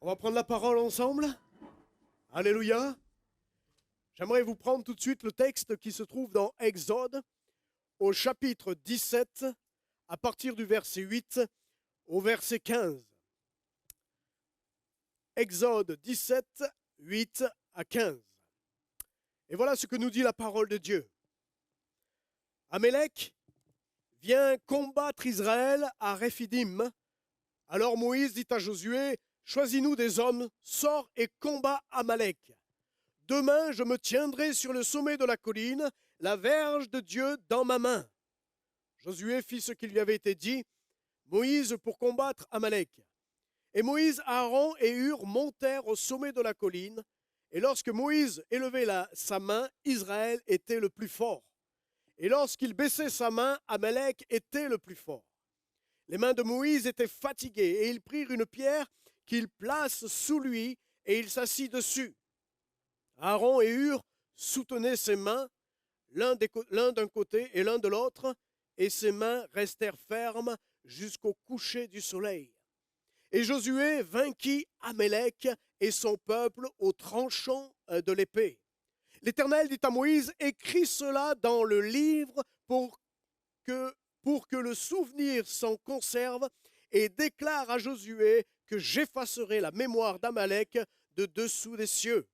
On va prendre la parole ensemble. Alléluia. J'aimerais vous prendre tout de suite le texte qui se trouve dans Exode, au chapitre 17, à partir du verset 8 au verset 15. Exode 17, 8 à 15. Et voilà ce que nous dit la parole de Dieu. Amélec vient combattre Israël à Réphidim. Alors Moïse dit à Josué, « Choisis-nous des hommes, sors et combat Amalek. Demain, je me tiendrai sur le sommet de la colline, la verge de Dieu dans ma main. » Josué fit ce qui lui avait été dit, Moïse pour combattre Amalek. Et Moïse, Aaron et Hur montèrent au sommet de la colline, et lorsque Moïse élevait sa main, Israël était le plus fort. Et lorsqu'il baissait sa main, Amalek était le plus fort. Les mains de Moïse étaient fatiguées, et ils prirent une pierre qu'ils placent sous lui, et il s'assit dessus. Aaron et Hur soutenaient ses mains, l'un d'un côté et l'un de l'autre, et ses mains restèrent fermes jusqu'au coucher du soleil. Et Josué vainquit Amélec et son peuple au tranchant de l'épée. L'Éternel dit à Moïse, écris cela dans le livre pour que le souvenir s'en conserve, et déclare à Josué que j'effacerai la mémoire d'Amalek de dessous des cieux.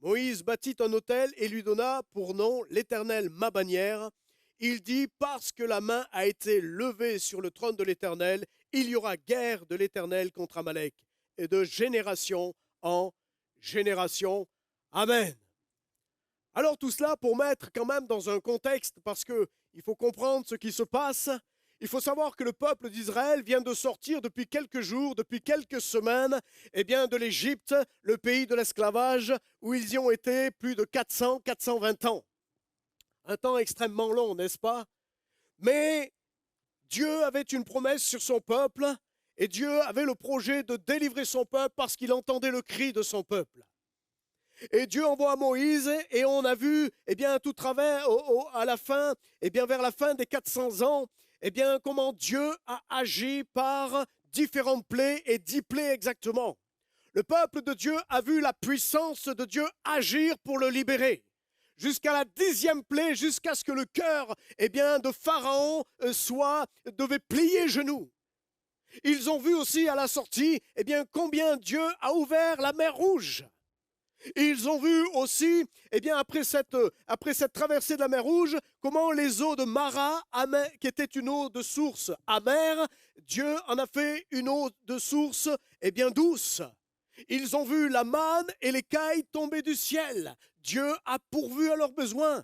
Moïse bâtit un autel et lui donna pour nom l'Éternel ma bannière. Il dit, parce que la main a été levée sur le trône de l'Éternel, il y aura guerre de l'Éternel contre Amalek, et de génération en génération. Amen. Alors tout cela pour mettre quand même dans un contexte, parce qu'il faut comprendre ce qui se passe. Il faut savoir que le peuple d'Israël vient de sortir depuis quelques jours, depuis quelques semaines, de l'Égypte, le pays de l'esclavage, où ils y ont été plus de 420 ans. Un temps extrêmement long, n'est-ce pas? Mais Dieu avait une promesse sur son peuple, et Dieu avait le projet de délivrer son peuple parce qu'il entendait le cri de son peuple. Et Dieu envoie Moïse, et on a vu, tout travers, à la fin, vers la fin des 400 ans, comment Dieu a agi par différentes plaies, et 10 plaies exactement. Le peuple de Dieu a vu la puissance de Dieu agir pour le libérer. Jusqu'à la 10e plaie, jusqu'à ce que le cœur, de Pharaon devait plier genoux. Ils ont vu aussi à la sortie, combien Dieu a ouvert la mer Rouge. Ils ont vu aussi, après cette traversée de la mer Rouge, comment les eaux de Mara, qui était une eau de source amère, Dieu en a fait une eau de source, douce. Ils ont vu la manne et l'écaille tomber du ciel. Dieu a pourvu à leurs besoins.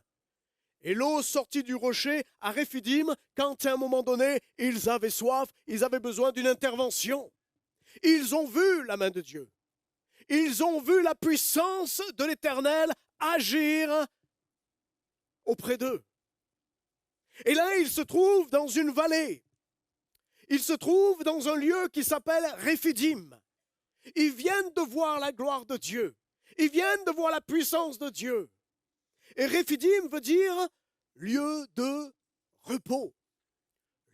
Et l'eau sortie du rocher à Réphidim, quand à un moment donné, ils avaient soif, ils avaient besoin d'une intervention. Ils ont vu la main de Dieu. Ils ont vu la puissance de l'Éternel agir auprès d'eux. Et là, ils se trouvent dans une vallée. Ils se trouvent dans un lieu qui s'appelle Réphidim. Ils viennent de voir la gloire de Dieu. Ils viennent de voir la puissance de Dieu. Et Réphidim veut dire lieu de repos.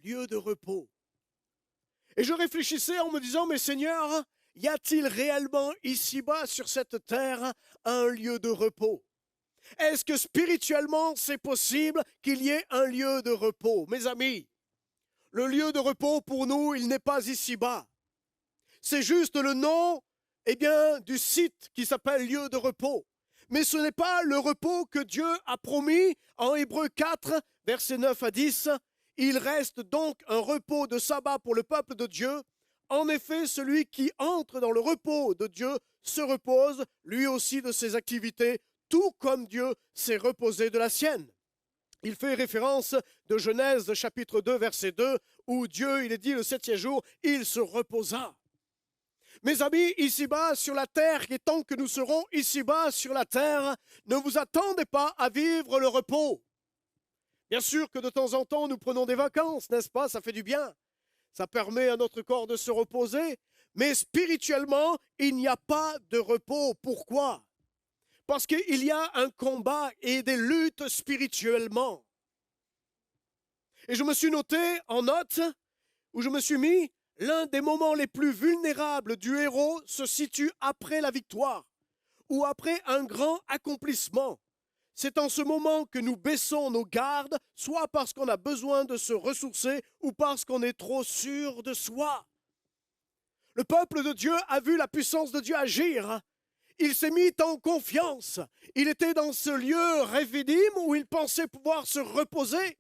Lieu de repos. Et je réfléchissais en me disant, mais Seigneur, y a-t-il réellement ici-bas sur cette terre un lieu de repos? Est-ce que spirituellement c'est possible qu'il y ait un lieu de repos? Mes amis, le lieu de repos pour nous, il n'est pas ici-bas. C'est juste le nom du site qui s'appelle lieu de repos. Mais ce n'est pas le repos que Dieu a promis en Hébreux 4, versets 9 à 10. Il reste donc un repos de sabbat pour le peuple de Dieu. En effet, celui qui entre dans le repos de Dieu se repose, lui aussi, de ses activités, tout comme Dieu s'est reposé de la sienne. Il fait référence de Genèse chapitre 2, verset 2, où Dieu, il est dit le 7e jour, il se reposa. Mes amis, ici-bas sur la terre, et tant que nous serons ici-bas sur la terre, ne vous attendez pas à vivre le repos. Bien sûr que de temps en temps, nous prenons des vacances, n'est-ce pas? Ça fait du bien. Ça permet à notre corps de se reposer. Mais spirituellement, il n'y a pas de repos. Pourquoi? Parce qu'il y a un combat et des luttes spirituellement. Et je me suis noté en note, où je me suis mis l'un des moments les plus vulnérables du héros se situe après la victoire ou après un grand accomplissement. C'est en ce moment que nous baissons nos gardes, soit parce qu'on a besoin de se ressourcer ou parce qu'on est trop sûr de soi. Le peuple de Dieu a vu la puissance de Dieu agir. Il s'est mis en confiance. Il était dans ce lieu Réphidim où il pensait pouvoir se reposer.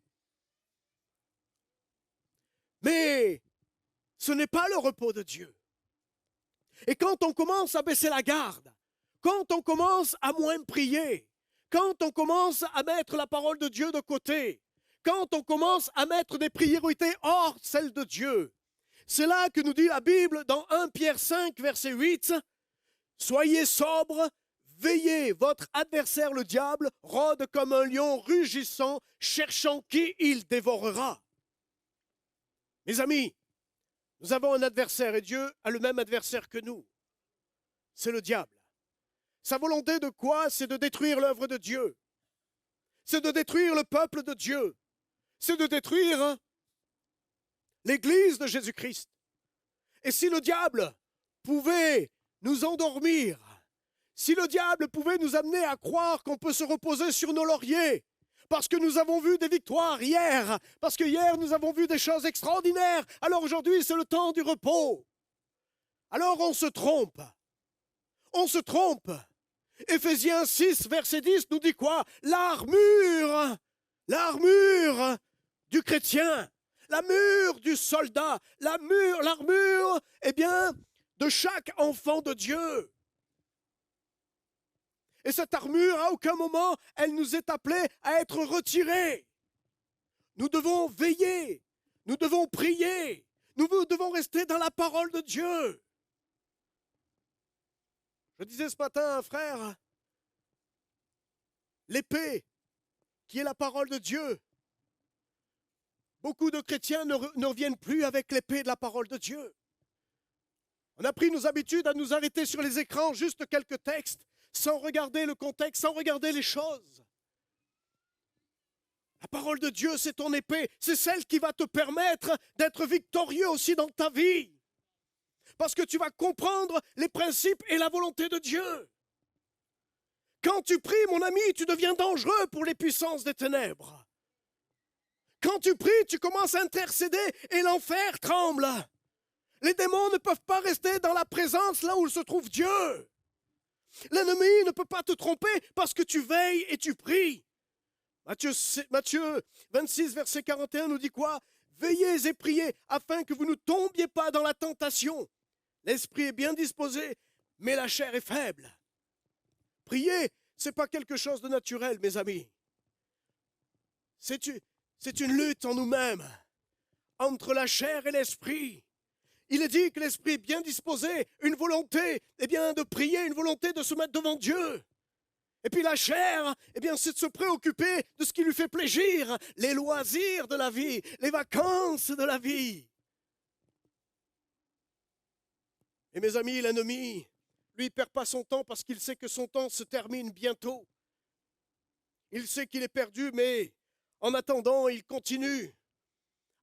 Mais ce n'est pas le repos de Dieu. Et quand on commence à baisser la garde, quand on commence à moins prier, quand on commence à mettre la parole de Dieu de côté, quand on commence à mettre des priorités hors celles de Dieu, c'est là que nous dit la Bible dans 1 Pierre 5, verset 8, « Soyez sobres, veillez, votre adversaire le diable rôde comme un lion rugissant, cherchant qui il dévorera. » Mes amis, nous avons un adversaire et Dieu a le même adversaire que nous. C'est le diable. Sa volonté de quoi? C'est de détruire l'œuvre de Dieu. C'est de détruire le peuple de Dieu. C'est de détruire l'Église de Jésus-Christ. Et si le diable pouvait nous endormir, si le diable pouvait nous amener à croire qu'on peut se reposer sur nos lauriers, parce que nous avons vu des victoires hier, parce que hier nous avons vu des choses extraordinaires, alors aujourd'hui c'est le temps du repos. Alors on se trompe. On se trompe. Éphésiens 6, verset 10 nous dit quoi? L'armure du chrétien, l'armure du soldat, l'armure, eh bien, de chaque enfant de Dieu. Et cette armure, à aucun moment, elle nous est appelée à être retirée. Nous devons veiller, nous devons prier, nous devons rester dans la parole de Dieu. Je disais ce matin à un frère, l'épée, qui est la parole de Dieu, beaucoup de chrétiens ne reviennent plus avec l'épée de la parole de Dieu. On a pris nos habitudes à nous arrêter sur les écrans, juste quelques textes, sans regarder le contexte, sans regarder les choses. La parole de Dieu, c'est ton épée, c'est celle qui va te permettre d'être victorieux aussi dans ta vie. Parce que tu vas comprendre les principes et la volonté de Dieu. Quand tu pries, mon ami, tu deviens dangereux pour les puissances des ténèbres. Quand tu pries, tu commences à intercéder et l'enfer tremble. Les démons ne peuvent pas rester dans la présence là où se trouve Dieu. L'ennemi ne peut pas te tromper parce que tu veilles et tu pries. Matthieu 26, verset 41 nous dit quoi? Veillez et priez afin que vous ne tombiez pas dans la tentation. L'esprit est bien disposé, mais la chair est faible. Prier, ce n'est pas quelque chose de naturel, mes amis. C'est une lutte en nous-mêmes, entre la chair et l'esprit. Il est dit que l'esprit est bien disposé, une volonté, eh bien, de prier, une volonté de se mettre devant Dieu. Et puis la chair, eh bien, c'est de se préoccuper de ce qui lui fait plaisir, les loisirs de la vie, les vacances de la vie. Et mes amis, l'ennemi, lui, il ne perd pas son temps parce qu'il sait que son temps se termine bientôt. Il sait qu'il est perdu, mais en attendant, il continue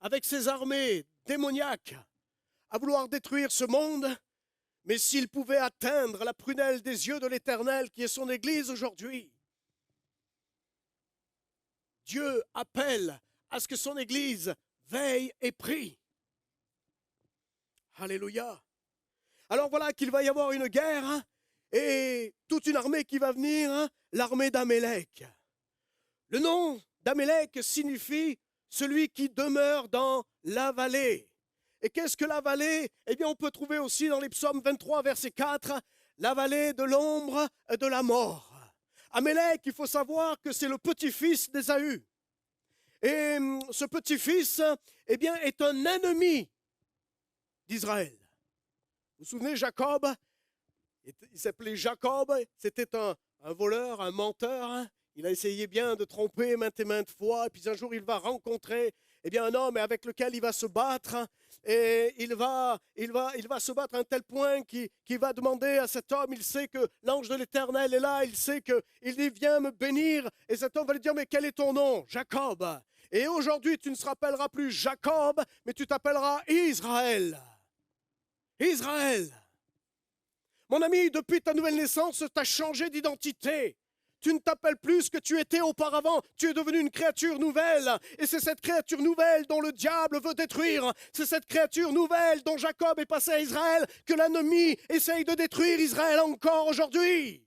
avec ses armées démoniaques à vouloir détruire ce monde. Mais s'il pouvait atteindre la prunelle des yeux de l'Éternel, qui est son Église aujourd'hui, Dieu appelle à ce que son Église veille et prie. Alléluia. Alors voilà qu'il va y avoir une guerre et toute une armée qui va venir, l'armée d'Amélec. Le nom d'Amélec signifie celui qui demeure dans la vallée. Et qu'est-ce que la vallée? Eh bien, on peut trouver aussi dans les psaumes 23, verset 4, la vallée de l'ombre de la mort. Amélec, il faut savoir que c'est le petit-fils d'Ésaü. Et ce petit-fils, eh bien, est un ennemi d'Israël. Vous vous souvenez, Jacob? Il s'appelait Jacob, c'était un voleur, un menteur. Il a essayé bien de tromper maintes et maintes fois. Et puis un jour, il va rencontrer eh bien, un homme avec lequel il va se battre. Et il va se battre à un tel point qu'il va demander à cet homme, il sait que l'ange de l'Éternel est là, il sait qu'il dit, viens me bénir. Et cet homme va lui dire, mais quel est ton nom? Jacob. Et aujourd'hui, tu ne te rappelleras plus Jacob, mais tu t'appelleras Israël. Israël. Mon ami, depuis ta nouvelle naissance, tu as changé d'identité. Tu ne t'appelles plus ce que tu étais auparavant. Tu es devenu une créature nouvelle. Et c'est cette créature nouvelle dont le diable veut détruire. C'est cette créature nouvelle dont Jacob est passé à Israël que l'ennemi essaye de détruire Israël encore aujourd'hui.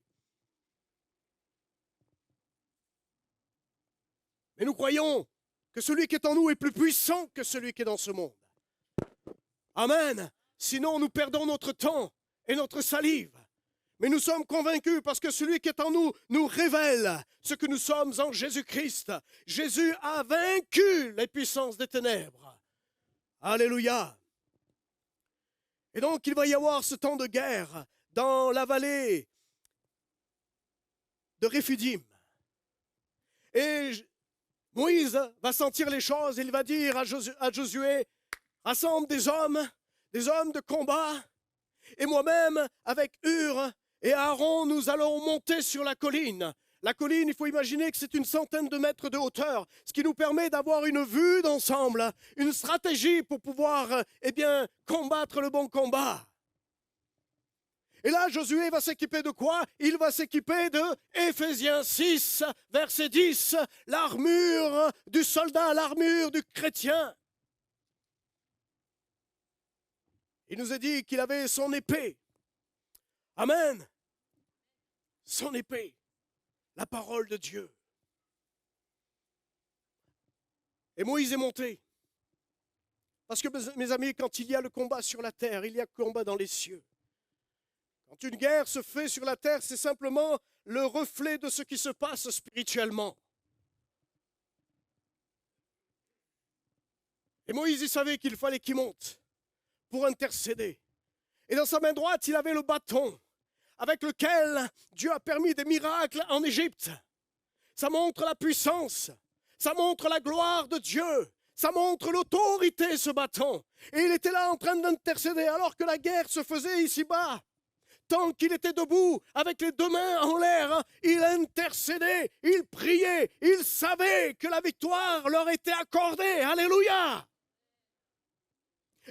Mais nous croyons que celui qui est en nous est plus puissant que celui qui est dans ce monde. Amen. Sinon, nous perdons notre temps et notre salive. Mais nous sommes convaincus parce que celui qui est en nous nous révèle ce que nous sommes en Jésus-Christ. Jésus a vaincu les puissances des ténèbres. Alléluia. Et donc, il va y avoir ce temps de guerre dans la vallée de Réphidim. Et Moïse va sentir les choses et il va dire à Josué, rassemble des hommes de combat, et moi-même, avec Hur et Aaron, nous allons monter sur la colline. La colline, il faut imaginer que c'est une centaine de mètres de hauteur, ce qui nous permet d'avoir une vue d'ensemble, une stratégie pour pouvoir, combattre le bon combat. Et là, Josué va s'équiper de quoi? Il va s'équiper de Éphésiens 6, verset 10, l'armure du soldat, l'armure du chrétien. Il nous a dit qu'il avait son épée. Amen. Son épée, la parole de Dieu. Et Moïse est monté. Parce que, mes amis, quand il y a le combat sur la terre, il y a le combat dans les cieux. Quand une guerre se fait sur la terre, c'est simplement le reflet de ce qui se passe spirituellement. Et Moïse, il savait qu'il fallait qu'il monte pour intercéder. Et dans sa main droite, il avait le bâton avec lequel Dieu a permis des miracles en Égypte. Ça montre la puissance, ça montre la gloire de Dieu, ça montre l'autorité, ce bâton. Et il était là en train d'intercéder alors que la guerre se faisait ici-bas. Tant qu'il était debout, avec les deux mains en l'air, il intercédait, il priait, il savait que la victoire leur était accordée. Alléluia!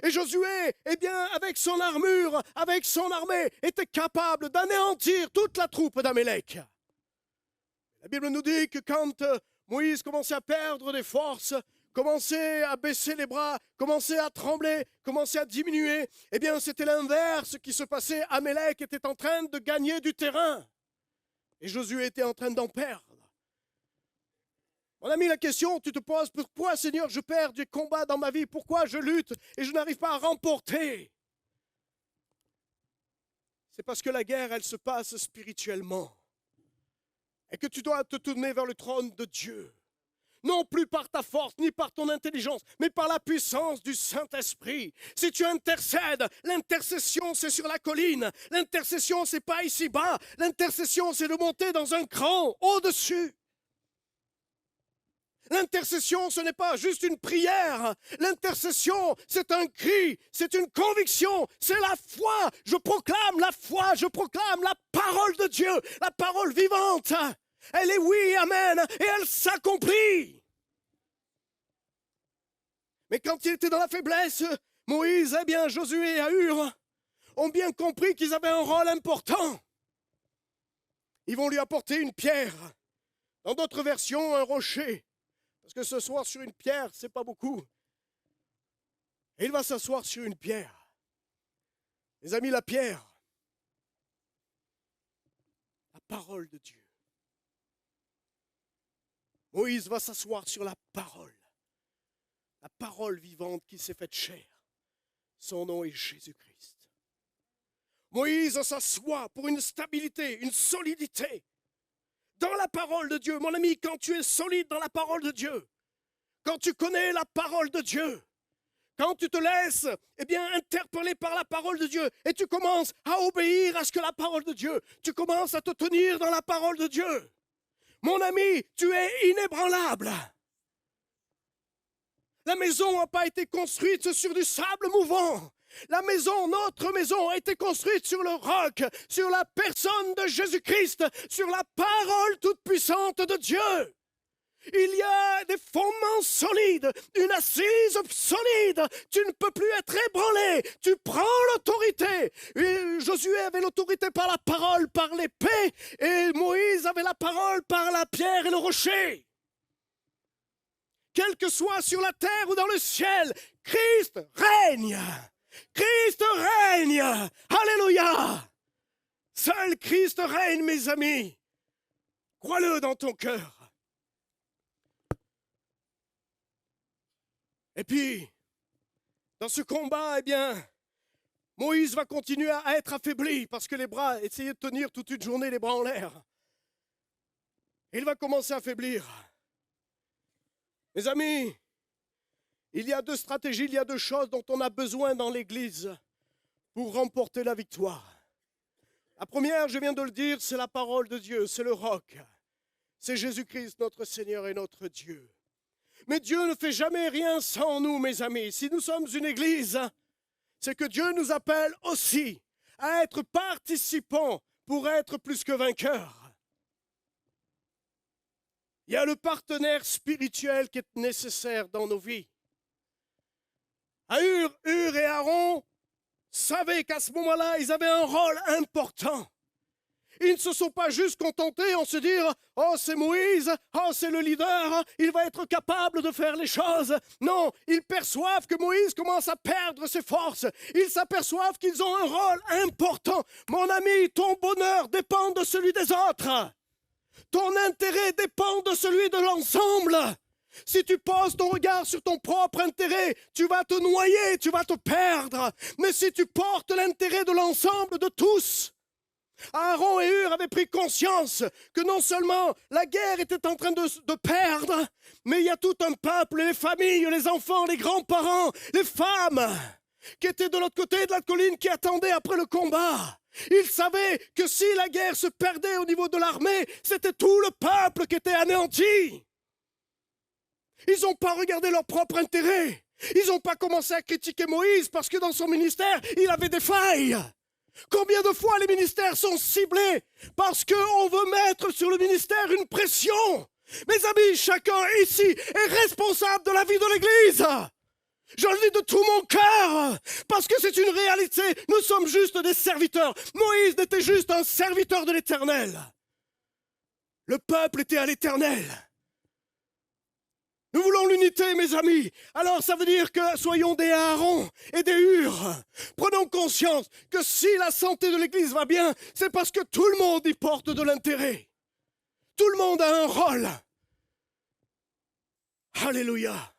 Et Josué, avec son armure, avec son armée, était capable d'anéantir toute la troupe d'Amélec. La Bible nous dit que quand Moïse commençait à perdre des forces, commençait à baisser les bras, commençait à trembler, commençait à diminuer, c'était l'inverse qui se passait. Amélec était en train de gagner du terrain. Et Josué était en train d'en perdre. Mon ami, la question, tu te poses, pourquoi, Seigneur, je perds des combats dans ma vie? Pourquoi je lutte et je n'arrive pas à remporter? C'est parce que la guerre, elle se passe spirituellement. Et que tu dois te tourner vers le trône de Dieu. Non plus par ta force, ni par ton intelligence, mais par la puissance du Saint-Esprit. Si tu intercèdes, l'intercession, c'est sur la colline. L'intercession, c'est pas ici-bas. L'intercession, c'est de monter dans un cran au-dessus. L'intercession, ce n'est pas juste une prière. L'intercession, c'est un cri, c'est une conviction, c'est la foi. Je proclame la foi, je proclame la parole de Dieu, la parole vivante. Elle est oui, amen, et elle s'accomplit. Mais quand il était dans la faiblesse, Moïse, Josué et Hur ont bien compris qu'ils avaient un rôle important. Ils vont lui apporter une pierre. Dans d'autres versions, un rocher. Parce que ce soir, sur une pierre, c'est pas beaucoup. Et il va s'asseoir sur une pierre. Les amis, la pierre, la parole de Dieu. Moïse va s'asseoir sur la parole vivante qui s'est faite chair. Son nom est Jésus-Christ. Moïse s'assoit pour une stabilité, une solidité. Dans la parole de Dieu, mon ami, quand tu es solide dans la parole de Dieu, quand tu connais la parole de Dieu, quand tu te laisses, interpeller par la parole de Dieu et tu commences à obéir à ce que la parole de Dieu, tu commences à te tenir dans la parole de Dieu. Mon ami, tu es inébranlable. La maison n'a pas été construite sur du sable mouvant. La maison, notre maison, a été construite sur le roc, sur la personne de Jésus-Christ, sur la parole toute puissante de Dieu. Il y a des fondements solides, une assise solide. Tu ne peux plus être ébranlé. Tu prends l'autorité. Josué avait l'autorité par la parole, par l'épée, et Moïse avait la parole par la pierre et le rocher. Quel que soit sur la terre ou dans le ciel, Christ règne. Christ règne. Alléluia. Seul Christ règne, mes amis. Crois-le dans ton cœur. Et puis, dans ce combat, eh bien, Moïse va continuer à être affaibli parce que les bras, essayer de tenir toute une journée les bras en l'air. Il va commencer à affaiblir. Mes amis, il y a deux stratégies, il y a deux choses dont on a besoin dans l'Église pour remporter la victoire. La première, je viens de le dire, c'est la parole de Dieu, c'est le roc. C'est Jésus-Christ, notre Seigneur et notre Dieu. Mais Dieu ne fait jamais rien sans nous, mes amis. Si nous sommes une église, c'est que Dieu nous appelle aussi à être participants pour être plus que vainqueurs. Il y a le partenaire spirituel qui est nécessaire dans nos vies. Hur et Aaron savaient qu'à ce moment-là, ils avaient un rôle important. Ils ne se sont pas juste contentés en se dire « Oh, c'est Moïse, oh, c'est le leader, il va être capable de faire les choses. » Non, ils perçoivent que Moïse commence à perdre ses forces. Ils s'aperçoivent qu'ils ont un rôle important. Mon ami, ton bonheur dépend de celui des autres. Ton intérêt dépend de celui de l'ensemble. Si tu poses ton regard sur ton propre intérêt, tu vas te noyer, tu vas te perdre. Mais si tu portes l'intérêt de l'ensemble de tous, Aaron et Hur avaient pris conscience que non seulement la guerre était en train de perdre, mais il y a tout un peuple, les familles, les enfants, les grands-parents, les femmes qui étaient de l'autre côté de la colline qui attendaient après le combat. Ils savaient que si la guerre se perdait au niveau de l'armée, c'était tout le peuple qui était anéanti. Ils n'ont pas regardé leur propre intérêt. Ils n'ont pas commencé à critiquer Moïse parce que dans son ministère, il avait des failles. Combien de fois les ministères sont ciblés parce qu'on veut mettre sur le ministère une pression? Mes amis, chacun ici est responsable de la vie de l'Église. Je le dis de tout mon cœur, parce que c'est une réalité. Nous sommes juste des serviteurs. Moïse n'était juste un serviteur de l'Éternel. Le peuple était à l'Éternel. Nous voulons l'unité, mes amis. Alors ça veut dire que soyons des Aaron et des Hur. Prenons conscience que si la santé de l'Église va bien, c'est parce que tout le monde y porte de l'intérêt. Tout le monde a un rôle. Alléluia.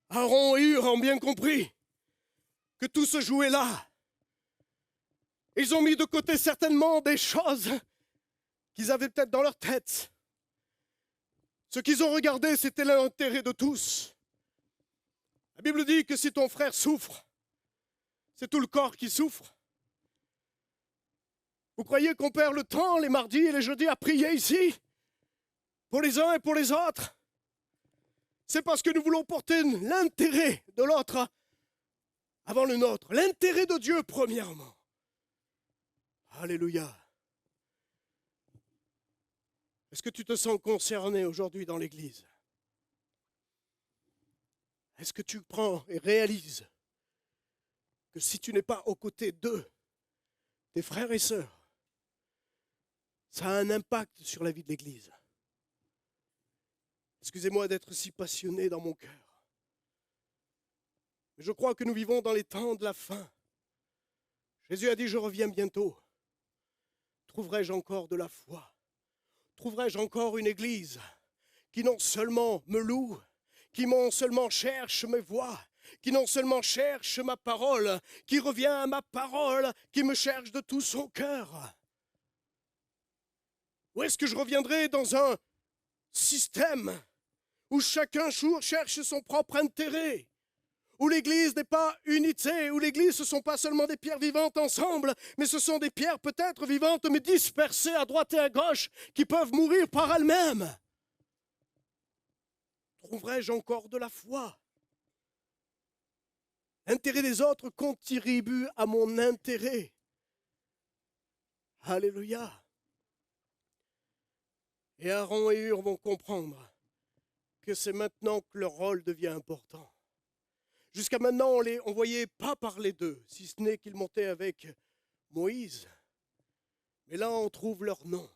Aaron et Hur ont bien compris que tout se jouait là. Ils ont mis de côté certainement des choses qu'ils avaient peut-être dans leur tête. Ce qu'ils ont regardé, c'était l'intérêt de tous. La Bible dit que si ton frère souffre, c'est tout le corps qui souffre. Vous croyez qu'on perd le temps les mardis et les jeudis à prier ici, pour les uns et pour les autres? C'est parce que nous voulons porter l'intérêt de l'autre avant le nôtre. L'intérêt de Dieu premièrement. Alléluia. Est-ce que tu te sens concerné aujourd'hui dans l'Église? Est-ce que tu prends et réalises que si tu n'es pas aux côtés d'eux, tes frères et sœurs, ça a un impact sur la vie de l'Église? Excusez-moi d'être si passionné dans mon cœur. Mais je crois que nous vivons dans les temps de la fin. Jésus a dit, je reviens bientôt. Trouverai-je encore de la foi? Trouverai-je encore une église qui non seulement me loue, qui non seulement cherche mes voix, qui non seulement cherche ma parole, qui revient à ma parole, qui me cherche de tout son cœur? Ou est-ce que je reviendrai dans un système où chacun cherche son propre intérêt, où l'Église n'est pas unité, où l'Église ce ne sont pas seulement des pierres vivantes ensemble, mais ce sont des pierres peut-être vivantes mais dispersées à droite et à gauche qui peuvent mourir par elles-mêmes? Trouverai-je encore de la foi? L'intérêt des autres contribue à mon intérêt. Alléluia. Et Aaron et Hur vont comprendre que c'est maintenant que leur rôle devient important. Jusqu'à maintenant, on ne voyait pas parler d'eux, si ce n'est qu'ils montaient avec Moïse. Mais là, on trouve leur nom.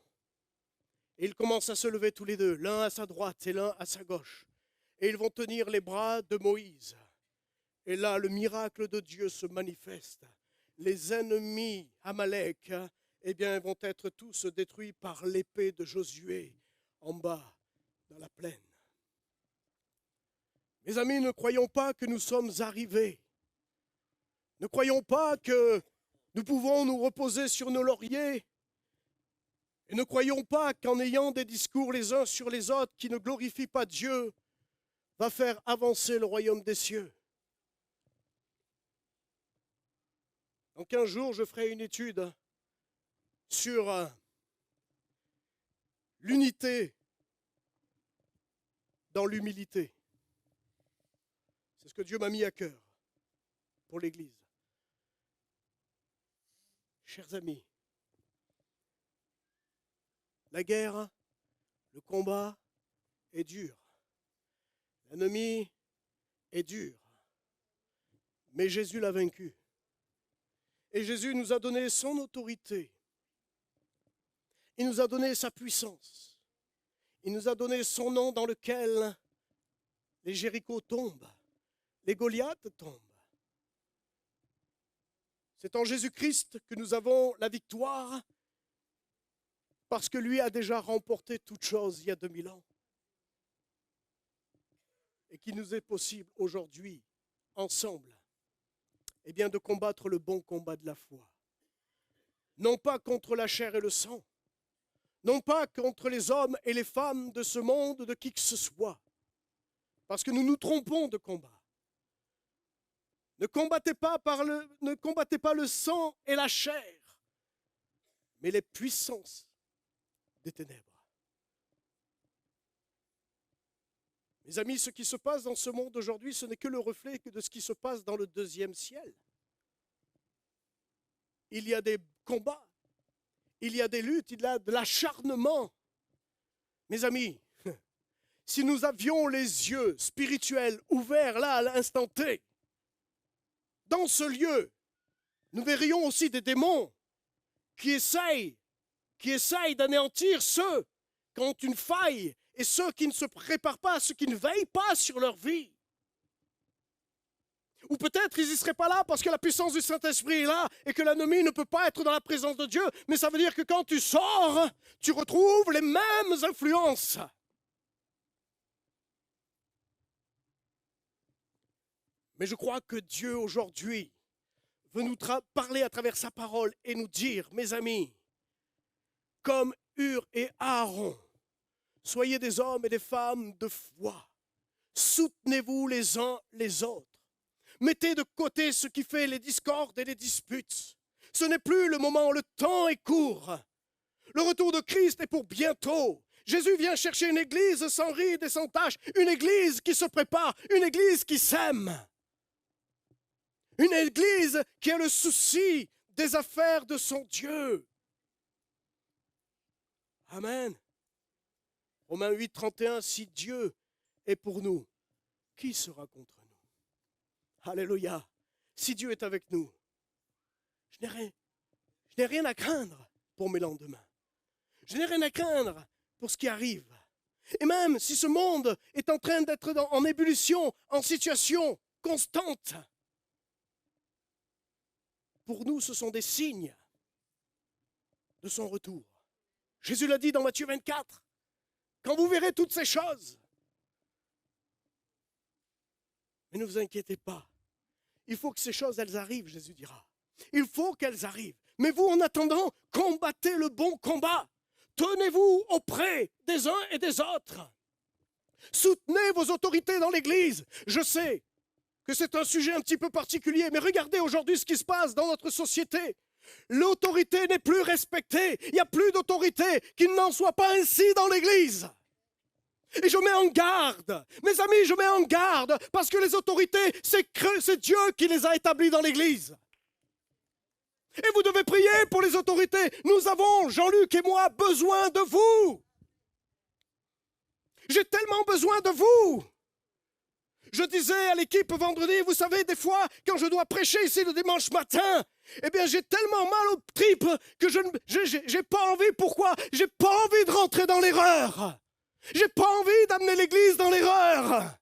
Et ils commencent à se lever tous les deux, l'un à sa droite et l'un à sa gauche. Et ils vont tenir les bras de Moïse. Et là, le miracle de Dieu se manifeste. Les ennemis Amalek, eh bien, vont être tous détruits par l'épée de Josué en bas, dans la plaine. Mes amis, ne croyons pas que nous sommes arrivés. Ne croyons pas que nous pouvons nous reposer sur nos lauriers. Et ne croyons pas qu'en ayant des discours les uns sur les autres qui ne glorifient pas Dieu, va faire avancer le royaume des cieux. Donc un jour, je ferai une étude sur l'unité dans l'humilité. C'est ce que Dieu m'a mis à cœur pour l'Église. Chers amis, la guerre, le combat est dur. L'ennemi est dur. Mais Jésus l'a vaincu. Et Jésus nous a donné son autorité. Il nous a donné sa puissance. Il nous a donné son nom dans lequel les Jérichos tombent. Les Goliaths tombent. C'est en Jésus-Christ que nous avons la victoire parce que lui a déjà remporté toute chose il y a 2000 ans. Et qu'il nous est possible aujourd'hui, ensemble, eh bien, de combattre le bon combat de la foi. Non pas contre la chair et le sang, non pas contre les hommes et les femmes de ce monde, de qui que ce soit, parce que nous nous trompons de combat. Ne combattez pas le sang et la chair, mais les puissances des ténèbres. Mes amis, ce qui se passe dans ce monde aujourd'hui, ce n'est que le reflet de ce qui se passe dans le deuxième ciel. Il y a des combats, il y a des luttes, il y a de l'acharnement. Mes amis, si nous avions les yeux spirituels ouverts là à l'instant T, dans ce lieu, nous verrions aussi des démons qui essayent d'anéantir ceux qui ont une faille et ceux qui ne se préparent pas, ceux qui ne veillent pas sur leur vie. Ou peut-être ils n'y seraient pas là parce que la puissance du Saint-Esprit est là et que l'ennemi ne peut pas être dans la présence de Dieu. Mais ça veut dire que quand tu sors, tu retrouves les mêmes influences. Mais je crois que Dieu aujourd'hui veut nous parler à travers sa parole et nous dire, mes amis, comme Hur et Aaron, soyez des hommes et des femmes de foi. Soutenez-vous les uns les autres. Mettez de côté ce qui fait les discordes et les disputes. Ce n'est plus le moment, le temps est court. Le retour de Christ est pour bientôt. Jésus vient chercher une église sans rides et sans taches, une église qui se prépare, une église qui s'aime. Une église qui a le souci des affaires de son Dieu. Amen. Romains 8, 31, si Dieu est pour nous, qui sera contre nous? Alléluia. Si Dieu est avec nous, je n'ai rien à craindre pour mes lendemains. Je n'ai rien à craindre pour ce qui arrive. Et même si ce monde est en train d'être en ébullition, en situation constante, pour nous, ce sont des signes de son retour. Jésus l'a dit dans Matthieu 24. Quand vous verrez toutes ces choses, mais ne vous inquiétez pas. Il faut que ces choses, elles arrivent, Jésus dira. Il faut qu'elles arrivent. Mais vous, en attendant, combattez le bon combat. Tenez-vous auprès des uns et des autres. Soutenez vos autorités dans l'Église. Je sais que c'est un sujet un petit peu particulier, mais regardez aujourd'hui ce qui se passe dans notre société. L'autorité n'est plus respectée. Il n'y a plus d'autorité, qu'il n'en soit pas ainsi dans l'Église. Et je mets en garde, mes amis, je mets en garde, parce que les autorités, c'est Dieu qui les a établies dans l'Église. Et vous devez prier pour les autorités. Nous avons, Jean-Luc et moi, besoin de vous. J'ai tellement besoin de vous. Je disais à l'équipe vendredi, vous savez, des fois, quand je dois prêcher ici le dimanche matin, eh bien, j'ai tellement mal aux tripes que j'ai pas envie. Pourquoi? J'ai pas envie de rentrer dans l'erreur. J'ai pas envie d'amener l'Église dans l'erreur.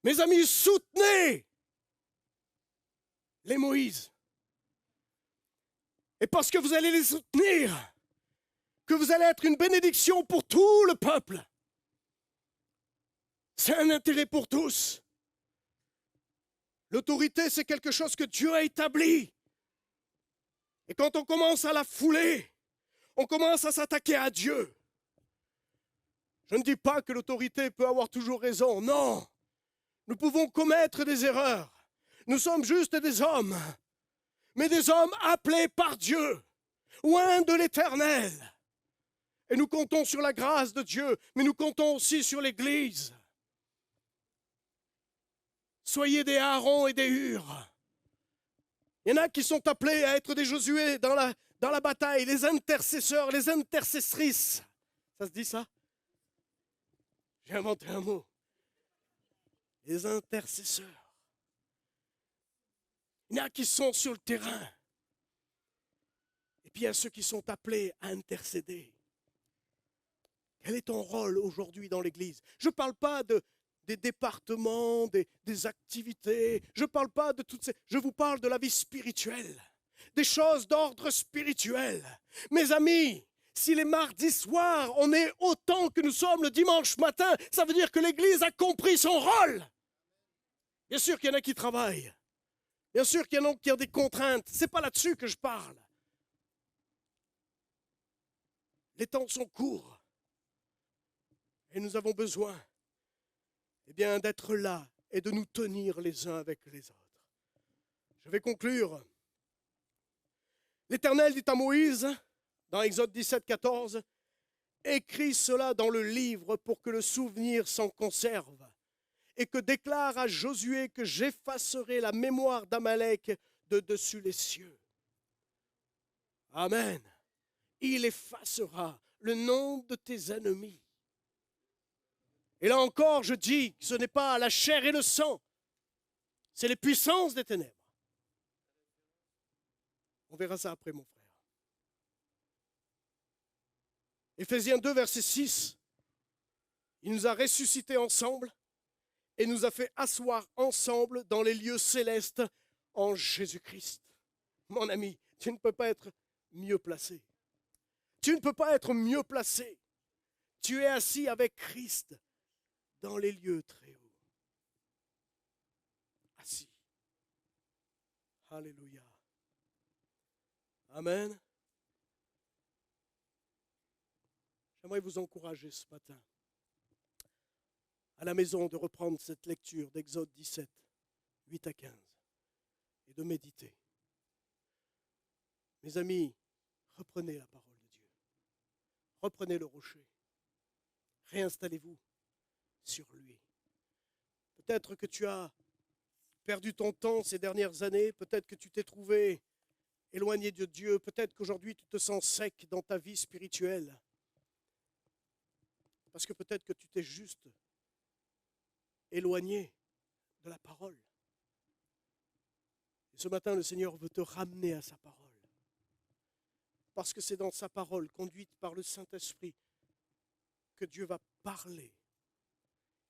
Mes amis, soutenez les Moïse. Et parce que vous allez les soutenir, que vous allez être une bénédiction pour tout le peuple. C'est un intérêt pour tous. L'autorité, c'est quelque chose que Dieu a établi. Et quand on commence à la fouler, on commence à s'attaquer à Dieu. Je ne dis pas que l'autorité peut avoir toujours raison, non. Nous pouvons commettre des erreurs. Nous sommes juste des hommes, mais des hommes appelés par Dieu, loin de l'Éternel. Et nous comptons sur la grâce de Dieu, mais nous comptons aussi sur l'Église. Soyez des Aaron et des Hur. Il y en a qui sont appelés à être des Josué dans la bataille, les intercesseurs, les intercessrices. Ça se dit ça? J'ai inventé un mot. Les intercesseurs. Il y en a qui sont sur le terrain. Et puis il y a ceux qui sont appelés à intercéder. Quel est ton rôle aujourd'hui dans l'Église? Je ne parle pas des départements, des activités. Je ne parle pas de toutes ces... Je vous parle de la vie spirituelle, des choses d'ordre spirituel. Mes amis, si les mardis soirs, on est autant que nous sommes le dimanche matin, ça veut dire que l'Église a compris son rôle. Bien sûr qu'il y en a qui travaillent. Bien sûr qu'il y en a qui ont des contraintes. Ce n'est pas là-dessus que je parle. Les temps sont courts. Et nous avons besoin d'être là et de nous tenir les uns avec les autres. Je vais conclure. L'Éternel dit à Moïse, dans Exode 17, 14, « Écris cela dans le livre pour que le souvenir s'en conserve, et que déclare à Josué que j'effacerai la mémoire d'Amalek de dessus les cieux. » Amen. Il effacera le nom de tes ennemis. Et là encore, je dis que ce n'est pas la chair et le sang, c'est les puissances des ténèbres. On verra ça après, mon frère. Éphésiens 2, verset 6, il nous a ressuscités ensemble et nous a fait asseoir ensemble dans les lieux célestes en Jésus-Christ. Mon ami, tu ne peux pas être mieux placé. Tu ne peux pas être mieux placé. Tu es assis avec Christ dans les lieux très hauts. Assis. Alléluia. Amen. J'aimerais vous encourager ce matin à la maison de reprendre cette lecture d'Exode 17, 8 à 15 et de méditer. Mes amis, reprenez la parole de Dieu. Reprenez le rocher. Réinstallez-vous sur lui. Peut-être que tu as perdu ton temps ces dernières années, peut-être que tu t'es trouvé éloigné de Dieu, peut-être qu'aujourd'hui tu te sens sec dans ta vie spirituelle, parce que peut-être que tu t'es juste éloigné de la parole. Et ce matin, le Seigneur veut te ramener à sa parole, parce que c'est dans sa parole, conduite par le Saint-Esprit, que Dieu va parler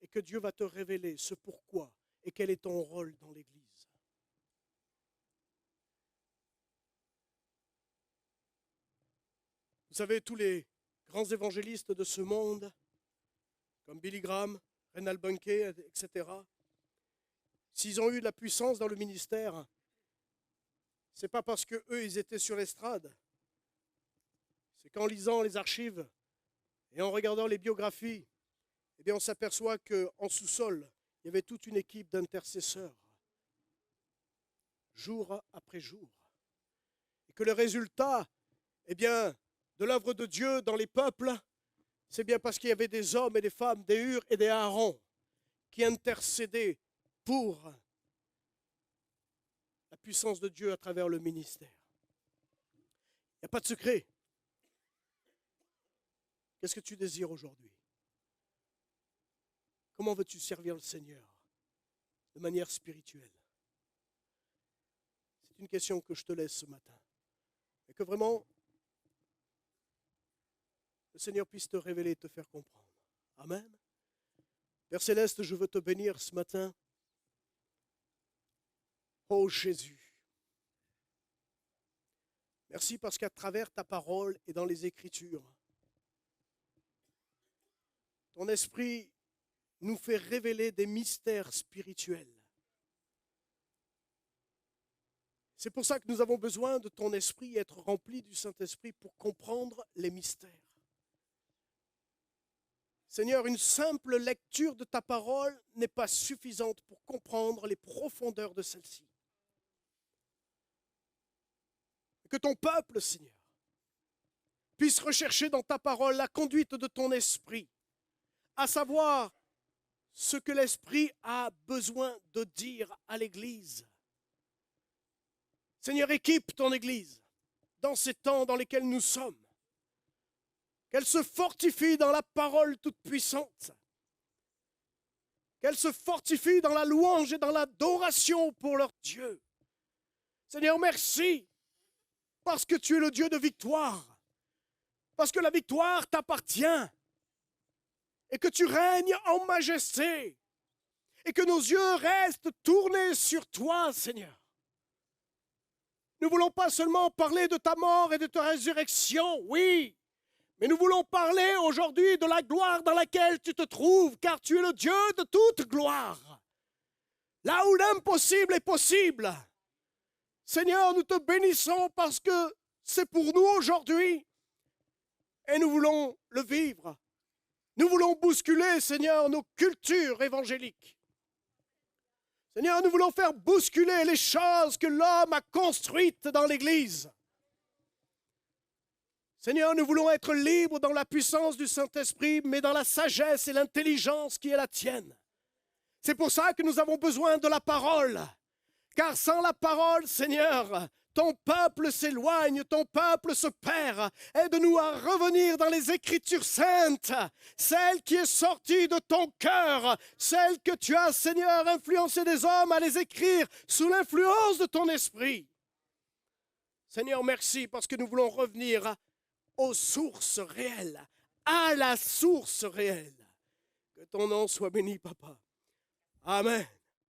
et que Dieu va te révéler ce pourquoi et quel est ton rôle dans l'Église. Vous savez, tous les grands évangélistes de ce monde, comme Billy Graham, Reinhard Bonnke, etc., s'ils ont eu de la puissance dans le ministère, ce n'est pas parce qu'eux, ils étaient sur l'estrade. C'est qu'en lisant les archives et en regardant les biographies, eh bien, on s'aperçoit qu'en sous-sol, il y avait toute une équipe d'intercesseurs, jour après jour. Et que le résultat, eh bien, de l'œuvre de Dieu dans les peuples, c'est bien parce qu'il y avait des hommes et des femmes, des Hur et des Aaron, qui intercédaient pour la puissance de Dieu à travers le ministère. Il n'y a pas de secret. Qu'est-ce que tu désires aujourd'hui? Comment veux-tu servir le Seigneur de manière spirituelle? C'est une question que je te laisse ce matin. Et que vraiment, le Seigneur puisse te révéler et te faire comprendre. Amen. Père Céleste, je veux te bénir ce matin. Oh Jésus. Merci parce qu'à travers ta parole et dans les Écritures, ton esprit nous fait révéler des mystères spirituels. C'est pour ça que nous avons besoin de ton esprit et être remplis du Saint-Esprit pour comprendre les mystères. Seigneur, une simple lecture de ta parole n'est pas suffisante pour comprendre les profondeurs de celle-ci. Que ton peuple, Seigneur, puisse rechercher dans ta parole la conduite de ton esprit, à savoir ce que l'Esprit a besoin de dire à l'Église. Seigneur, équipe ton Église dans ces temps dans lesquels nous sommes. Qu'elle se fortifie dans la parole toute puissante. Qu'elle se fortifie dans la louange et dans l'adoration pour leur Dieu. Seigneur, merci parce que tu es le Dieu de victoire. Parce que la victoire t'appartient. Et que tu règnes en majesté. Et que nos yeux restent tournés sur toi, Seigneur. Nous ne voulons pas seulement parler de ta mort et de ta résurrection, oui, mais nous voulons parler aujourd'hui de la gloire dans laquelle tu te trouves, car tu es le Dieu de toute gloire. Là où l'impossible est possible. Seigneur, nous te bénissons parce que c'est pour nous aujourd'hui et nous voulons le vivre. Nous voulons bousculer, Seigneur, nos cultures évangéliques. Seigneur, nous voulons faire bousculer les choses que l'homme a construites dans l'Église. Seigneur, nous voulons être libres dans la puissance du Saint-Esprit, mais dans la sagesse et l'intelligence qui est la tienne. C'est pour ça que nous avons besoin de la parole. Car sans la parole, Seigneur, ton peuple s'éloigne, ton peuple se perd. Aide-nous à revenir dans les Écritures saintes, celle qui est sortie de ton cœur, celle que tu as, Seigneur, influencé des hommes à les écrire sous l'influence de ton esprit. Seigneur, merci parce que nous voulons revenir aux sources réelles, à la source réelle. Que ton nom soit béni, Papa. Amen.